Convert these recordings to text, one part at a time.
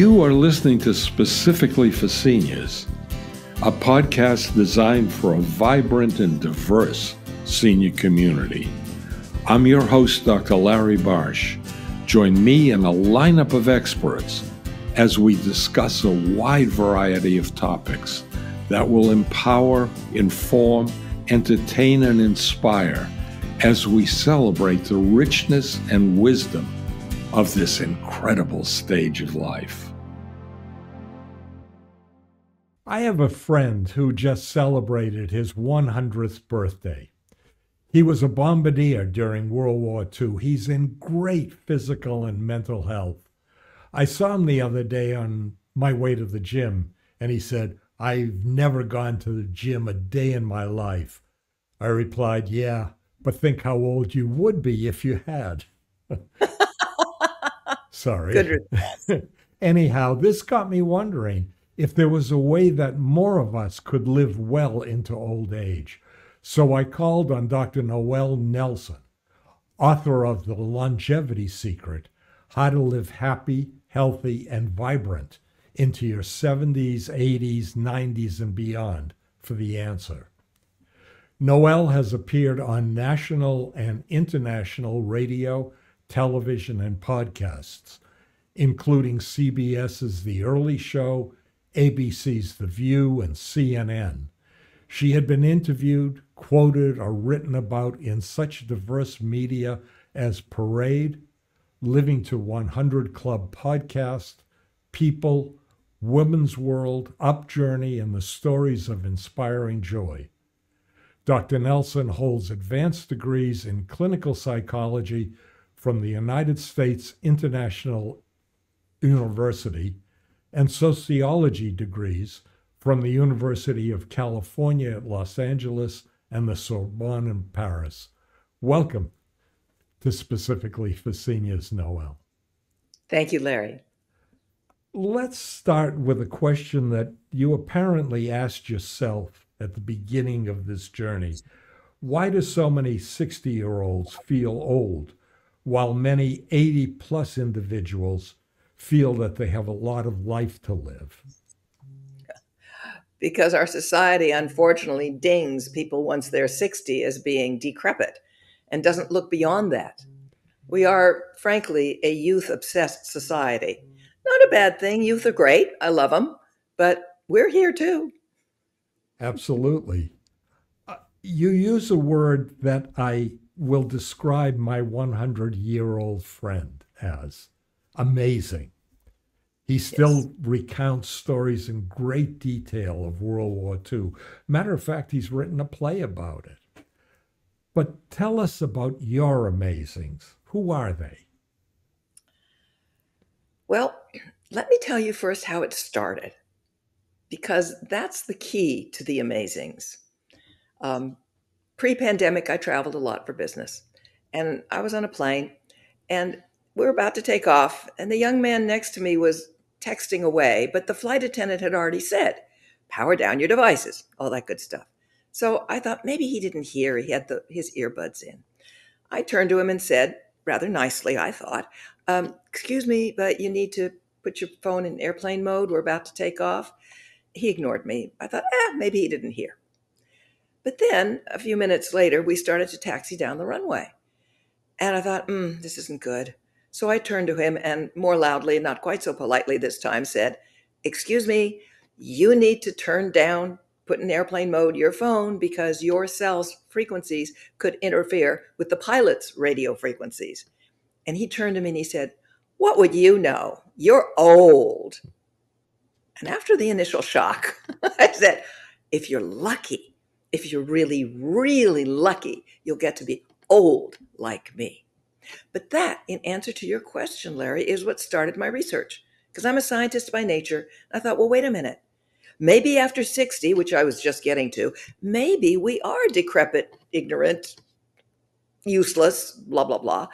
You are listening to Specifically for Seniors, a podcast designed for a vibrant and diverse senior community. I'm your host, Dr. Larry Barsh. Join me and a lineup of experts as we discuss a wide variety of topics that will empower, inform, entertain, and inspire as we celebrate the richness and wisdom of this incredible stage of life. I have a friend who just celebrated his 100th birthday. He was a bombardier during World War II. He's in great physical and mental health. I saw him the other day on my way to the gym, and he said, "I've never gone to the gym a day in my life." I replied, "Yeah, but think how old you would be if you had." Sorry. Good response. Anyhow, this got me wondering if there was a way that more of us could live well into old age. So I called on Dr. Noelle Nelson, author of The Longevity Secret, How to Live Happy, Healthy, and Vibrant into Your 70s, 80s, 90s, and beyond, for the answer. Noelle has appeared on national and international radio, television, and podcasts, including CBS's The Early Show, ABC's The View, and CNN. She had been interviewed, quoted, or written about in such diverse media as Parade, Living to 100 Club podcast, People, Women's World, UpJourney, and the Stories of Inspiring Joy. Dr. Nelson holds advanced degrees in clinical psychology from the United States International University and sociology degrees from the University of California at Los Angeles and the Sorbonne in Paris. Welcome to Specifically for Seniors, Noelle. Thank you, Larry. Let's start with a question that you apparently asked yourself at the beginning of this journey. Why do so many 60-year-olds feel old, while many 80-plus individuals feel that they have a lot of life to live? Because our society unfortunately dings people once they're 60 as being decrepit and doesn't look beyond that. We are, frankly, a youth-obsessed society. Not a bad thing. Youth are great. I love them. But we're here too. Absolutely. You use a word that I will describe my 100-year-old friend as amazing. He still recounts stories in great detail of World War II. Matter of fact, he's written a play about it. But tell us about your amazings. Who are they? Well, let me tell you first how it started, because that's the key to the amazings. Pre-pandemic, I traveled a lot for business, and I was on a plane, and we were about to take off, and the young man next to me was texting away, but the flight attendant had already said, "Power down your devices," all that good stuff. So I thought maybe he didn't hear. He had his earbuds in. I turned to him and said, rather nicely, I thought, "Excuse me, but you need to put your phone in airplane mode. We're about to take off." He ignored me. I thought, maybe he didn't hear. But then a few minutes later, we started to taxi down the runway. And I thought, this isn't good. So I turned to him and more loudly, not quite so politely this time, said, "Excuse me, you need to turn down, put in airplane mode your phone because your cell's frequencies could interfere with the pilot's radio frequencies." And he turned to me and he said, "What would you know? You're old." And after the initial shock, I said, if you're lucky, if you're really, really lucky, you'll get to be old like me. But that, in answer to your question, Larry, is what started my research. Because I'm a scientist by nature. I thought, well, wait a minute. Maybe after 60, which I was just getting to, maybe we are decrepit, ignorant, useless, blah, blah, blah.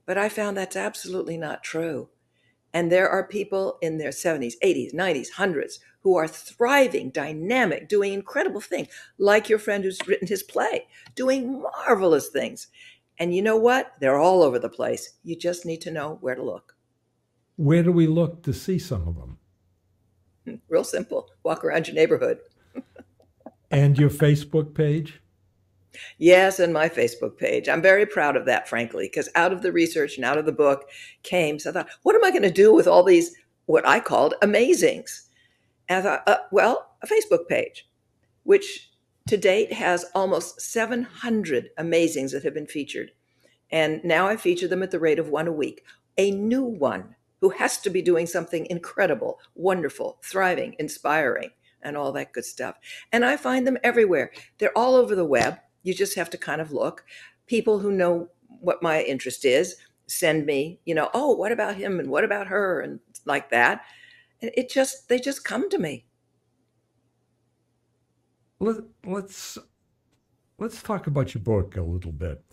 But I found that's absolutely not true. And there are people in their 70s, 80s, 90s, hundreds who are thriving, dynamic, doing incredible things, like your friend who's written his play, doing marvelous things. And you know what? They're all over the place. You just need to know where to look. Where do we look to see some of them? Real simple. Walk around your neighborhood. And your Facebook page? Yes, and my Facebook page. I'm very proud of that, frankly, because out of the research and out of the book came, so I thought, what am I going to do with all these, what I called amazings? And I thought, well, a Facebook page, which to date has almost 700 amazings that have been featured. And now I feature them at the rate of one a week. A new one who has to be doing something incredible, wonderful, thriving, inspiring, and all that good stuff. And I find them everywhere. They're all over the web. You just have to kind of look. People who know what my interest is send me, oh, what about him and what about her and like that. And they just come to me. Let's talk about your book a little bit.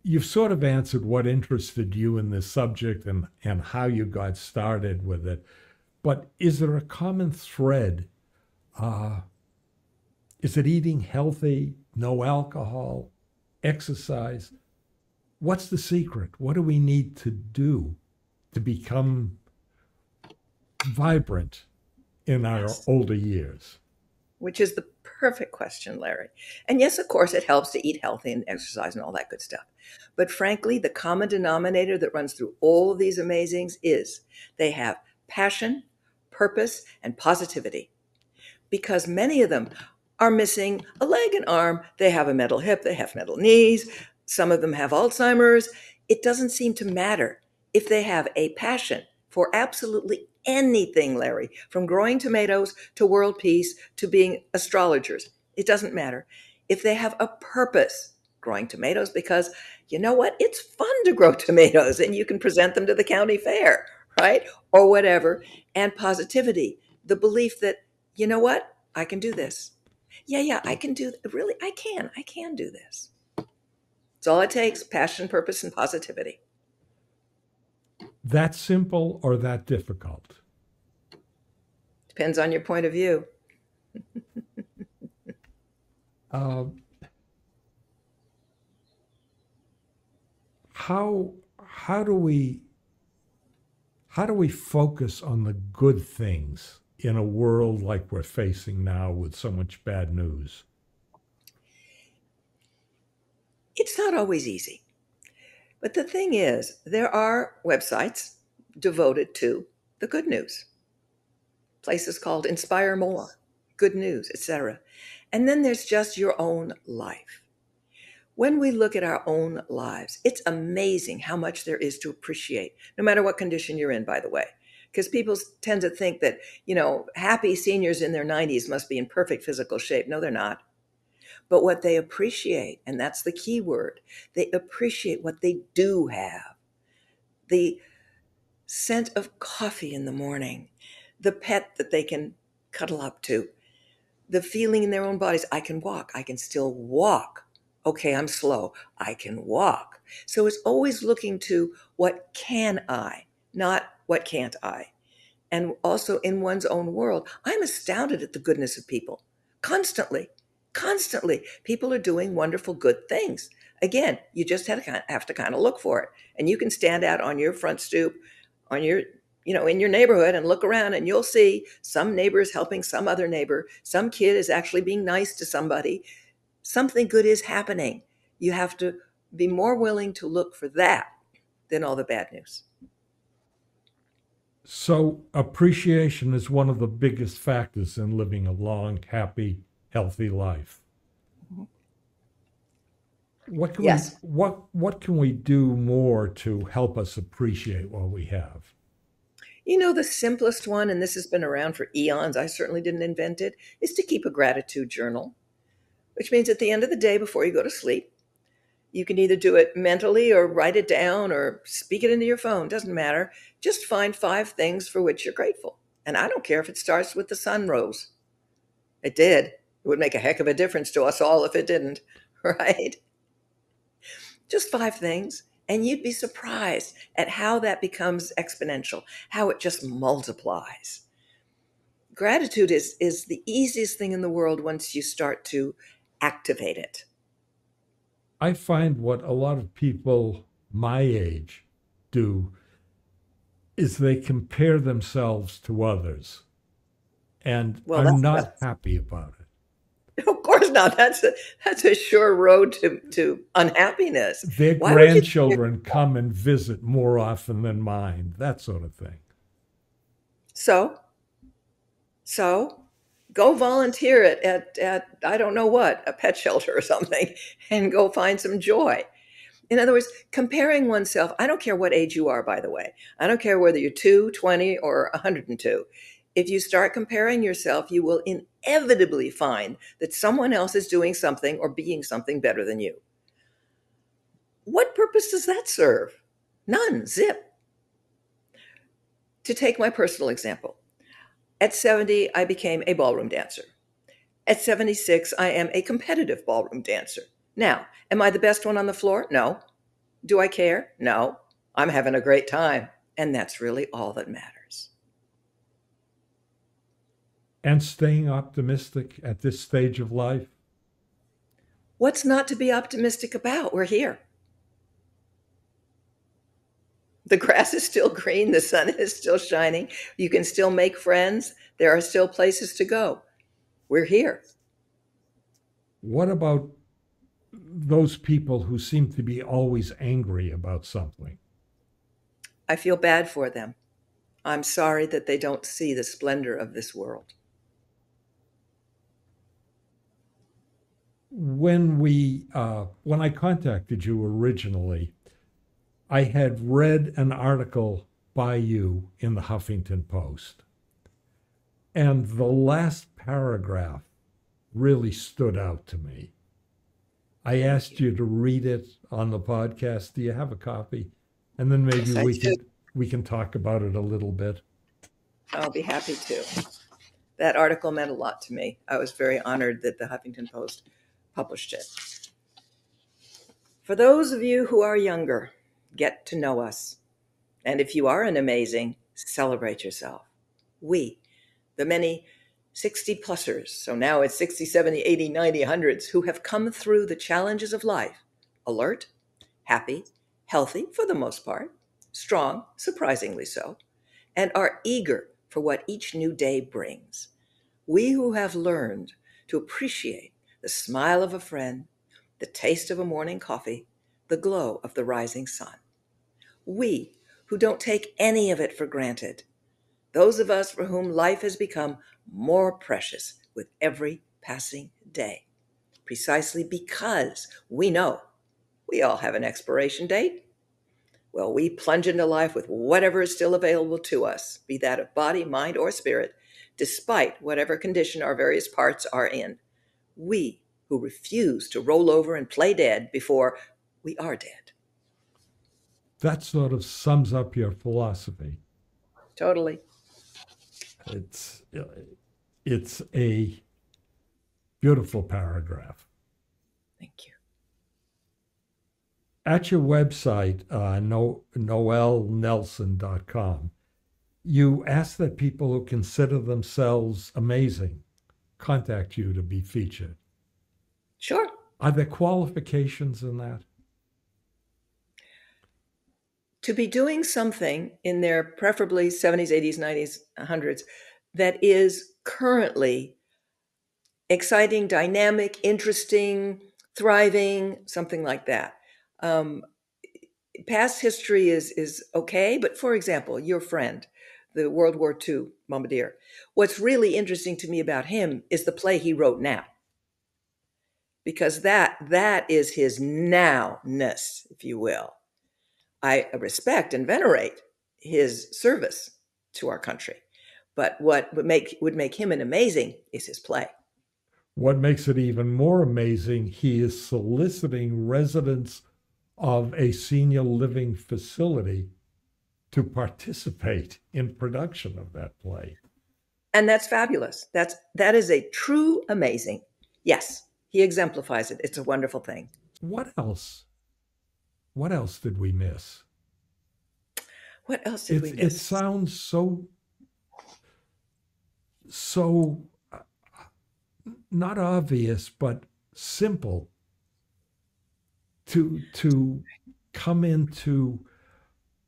You've sort of answered what interested you in this subject and how you got started with it. But is there a common thread? Is it eating healthy, no alcohol, exercise? What's the secret? What do we need to do to become vibrant in our older years? Which is the perfect question, Larry. And yes, of course, it helps to eat healthy and exercise and all that good stuff. But frankly, the common denominator that runs through all of these amazings is they have passion, purpose, and positivity. Because many of them are missing a leg and arm. They have a metal hip, they have metal knees. Some of them have Alzheimer's. It doesn't seem to matter if they have a passion for absolutely anything, Larry, from growing tomatoes to world peace to being astrologers. It doesn't matter. If they have a purpose, growing tomatoes, because you know what? It's fun to grow tomatoes and you can present them to the county fair, right? Or whatever. And positivity, the belief that, you know what? I can do this. Yeah, I can do, really, I can do this. It's all it takes, passion, purpose, and positivity. That simple or that difficult? Depends on your point of view. How do we focus on the good things in a world like we're facing now with so much bad news? It's not always easy. But the thing is, there are websites devoted to the good news. Places called Inspire More, Good News, etc. And then there's just your own life. When we look at our own lives, it's amazing how much there is to appreciate, no matter what condition you're in, by the way. Because people tend to think that, happy seniors in their 90s must be in perfect physical shape. No, they're not. But what they appreciate, and that's the key word, they appreciate what they do have. The scent of coffee in the morning, the pet that they can cuddle up to, the feeling in their own bodies, I can walk, I can still walk. Okay, I'm slow, I can walk. So it's always looking to what can I, not what can't I. And also in one's own world, I'm astounded at the goodness of people. Constantly. People are doing wonderful, good things. Again, you just have to kind of look for it. And you can stand out on your front stoop, on your, in your neighborhood and look around and you'll see some neighbors helping some other neighbor. Some kid is actually being nice to somebody. Something good is happening. You have to be more willing to look for that than all the bad news. So appreciation is one of the biggest factors in living a long, happy, healthy life. Yes. What can we do more to help us appreciate what we have? The simplest one, and this has been around for eons, I certainly didn't invent it, is to keep a gratitude journal, which means at the end of the day before you go to sleep, you can either do it mentally or write it down or speak it into your phone, doesn't matter. Just find 5 things for which you're grateful. And I don't care if it starts with the sun rose. It did. It would make a heck of a difference to us all if it didn't, right? Just 5 things, and you'd be surprised at how that becomes exponential, how it just multiplies. Gratitude is the easiest thing in the world once you start to activate it. I find what a lot of people my age do is they compare themselves to others and Well, are that's not happy about it. of course not. That's a sure road to unhappiness. Their Why would you? grandchildren come and visit more often than mine, that sort of thing. So, so go volunteer at I don't know what, a pet shelter or something, and go find some joy. In other words, comparing oneself, I don't care what age you are, by the way. I don't care whether you're 2, 20, or 102. If you start comparing yourself, you will inevitably find that someone else is doing something or being something better than you. What purpose does that serve? None, zip. To take my personal example, at 70, I became a ballroom dancer. At 76, I am a competitive ballroom dancer. Now, am I the best one on the floor? No. Do I care? No. I'm having a great time. And that's really all that matters. And staying optimistic at this stage of life. What's not to be optimistic about? We're here. The grass is still green. The sun is still shining. You can still make friends. There are still places to go. We're here. What about those people who seem to be always angry about something? I feel bad for them. I'm sorry that they don't see the splendor of this world. When I contacted you originally, I had read an article by you in the Huffington Post, and the last paragraph really stood out to me. I asked you to read it on the podcast. Do you have a copy? And then maybe Yes, we can talk about it a little bit. I'll be happy to. That article meant a lot to me. I was very honored that the Huffington Post published it. For those of you who are younger, get to know us. And if you are an amazing, celebrate yourself. We, the many 60-plussers, so now it's 60, 70, 80, 90, hundreds, who have come through the challenges of life, alert, happy, healthy for the most part, strong, surprisingly so, and are eager for what each new day brings. We who have learned to appreciate the smile of a friend, the taste of a morning coffee, the glow of the rising sun. We who don't take any of it for granted. Those of us for whom life has become more precious with every passing day, precisely because we know we all have an expiration date. Well, we plunge into life with whatever is still available to us, be that of body, mind, or spirit, despite whatever condition our various parts are in. We who refuse to roll over and play dead before we are dead. That sort of sums up your philosophy. Totally. It's a beautiful paragraph. Thank you. At your website, noellenelson.com, you ask that people who consider themselves amazing contact you to be featured. Sure. Are there qualifications in that? To be doing something in their preferably 70s, 80s, 90s, 100s that is currently exciting, dynamic, interesting, thriving, something like that. Past history is okay, but for example, your friend, the World War II bombardier, what's really interesting to me about him is the play he wrote now. Because that is his nowness, if you will. I respect and venerate his service to our country. But what would make him an amazing is his play. What makes it even more amazing, he is soliciting residents of a senior living facility to participate in production of that play. And that's fabulous. That is a true amazing. Yes, he exemplifies it. It's a wonderful thing. What else? What else did we miss? What else did we miss? It sounds so not obvious, but simple to come into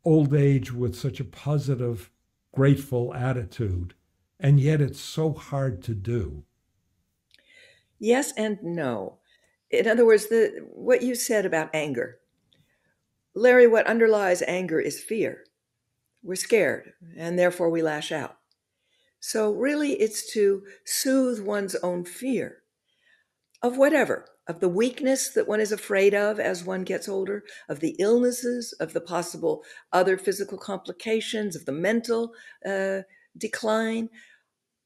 old age with such a positive, grateful attitude, and yet it's so hard to do. Yes and no. In other words, what you said about anger. Larry, what underlies anger is fear. We're scared, and therefore we lash out. So, really, it's to soothe one's own fear of whatever, of the weakness that one is afraid of as one gets older, of the illnesses, of the possible other physical complications, of the mental decline,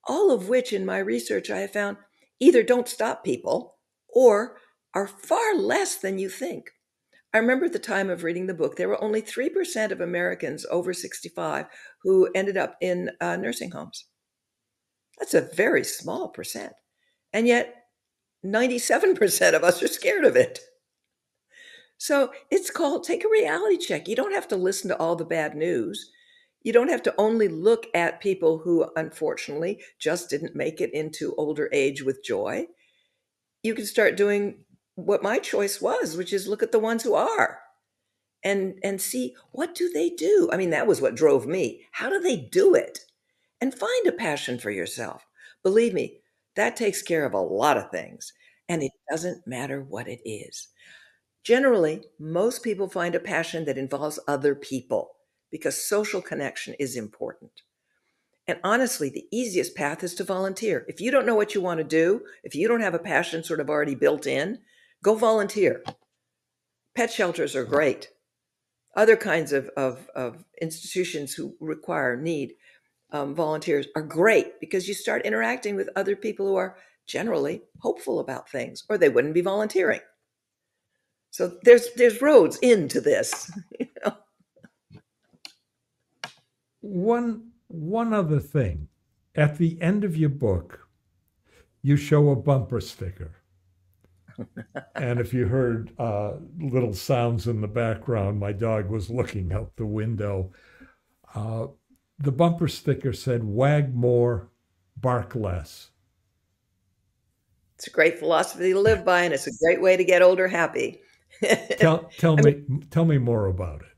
all of which in my research I have found either don't stop people or are far less than you think. I remember at the time of reading the book, there were only 3% of Americans over 65 who ended up in nursing homes. That's a very small percent. And yet, 97% of us are scared of it. So it's called take a reality check. You don't have to listen to all the bad news. You don't have to only look at people who, unfortunately, just didn't make it into older age with joy. You can start doing what my choice was, which is look at the ones who are and see what do they do. I mean, that was what drove me. How do they do it? And find a passion for yourself. Believe me, that takes care of a lot of things, and it doesn't matter what it is. Generally, most people find a passion that involves other people because social connection is important. And honestly, the easiest path is to volunteer. If you don't know what you want to do, if you don't have a passion sort of already built in, go volunteer. Pet shelters are great. Other kinds of institutions who need volunteers are great because you start interacting with other people who are generally hopeful about things, or they wouldn't be volunteering. So there's roads into this. You know? One other thing. At the end of your book, you show a bumper sticker. And if you heard little sounds in the background, my dog was looking out the window. The bumper sticker said, "Wag more, bark less." It's a great philosophy to live by, and it's a great way to get older happy. Tell me more about it.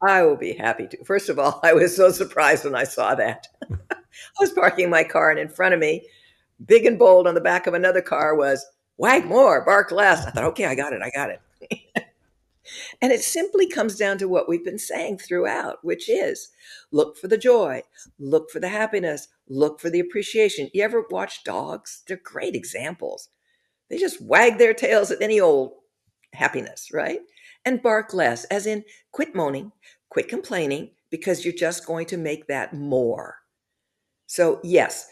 I will be happy to. First of all, I was so surprised when I saw that. I was parking my car, and in front of me, big and bold on the back of another car was, "Wag more, bark less." I thought, okay, I got it. And it simply comes down to what we've been saying throughout, which is look for the joy, look for the happiness, look for the appreciation. You ever watch dogs? They're great examples. They just wag their tails at any old happiness, right? And bark less, as in quit moaning, quit complaining, because you're just going to make that more. So, yes,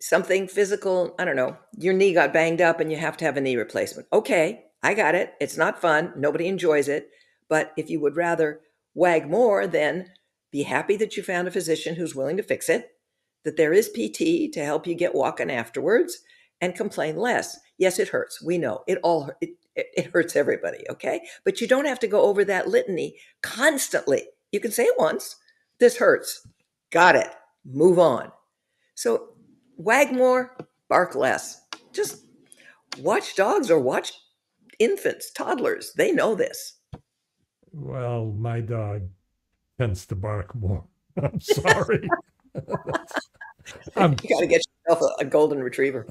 something physical, I don't know, your knee got banged up and you have to have a knee replacement. Okay, I got it. It's not fun. Nobody enjoys it. But if you would rather wag more, then be happy that you found a physician who's willing to fix it, that there is PT to help you get walking afterwards, and complain less. Yes, it hurts. We know it hurts everybody. Okay. But you don't have to go over that litany constantly. You can say it once. This hurts. Got it. Move on. So wag more, bark less. Just watch dogs or watch infants, toddlers. They know this. Well, my dog tends to bark more. I'm sorry. You got to get yourself a golden retriever.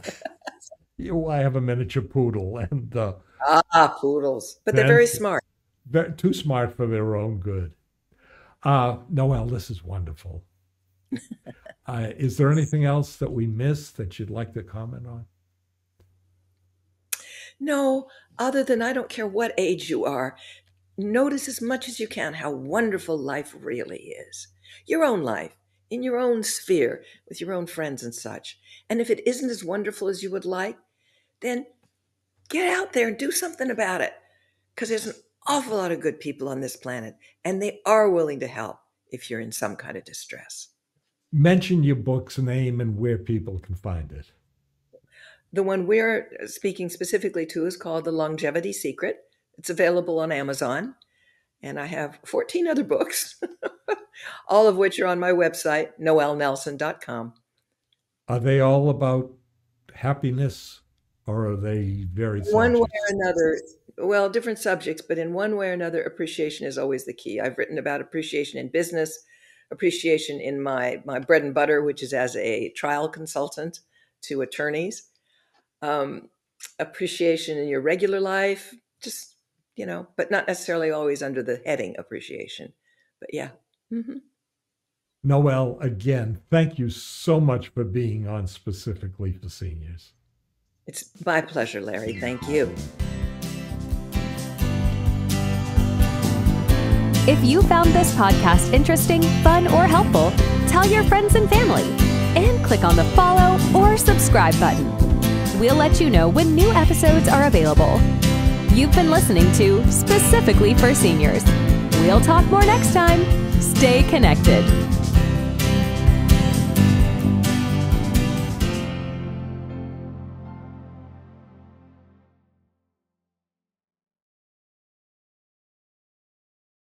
I have a miniature poodle, and Poodles. But they're very smart. They're too smart for their own good. Noelle, this is wonderful. Is there anything else that we missed that you'd like to comment on? No, other than I don't care what age you are, notice as much as you can how wonderful life really is. Your own life, in your own sphere, with your own friends and such. And if it isn't as wonderful as you would like, then get out there and do something about it. Because there's an awful lot of good people on this planet, and they are willing to help if you're in some kind of distress. Mention your book's name and where people can find it. The one we're speaking specifically to is called The Longevity Secret. It's available on Amazon. And I have 14 other books, all of which are on my website, noellenelson.com. Are they all about happiness, or are they very One way subject? or another, well, different subjects, but in one way or another, appreciation is always the key. I've written about appreciation in business, appreciation in my bread and butter, which is as a trial consultant to attorneys, appreciation in your regular life, just, but not necessarily always under the heading appreciation. But yeah. Mm-hmm. Noelle, again, thank you so much for being on Specifically for Seniors. It's my pleasure, Larry. Thank you. If you found this podcast interesting, fun, or helpful, tell your friends and family, and click on the follow or subscribe button. We'll let you know when new episodes are available. You've been listening to Specifically for Seniors. We'll talk more next time. Stay connected.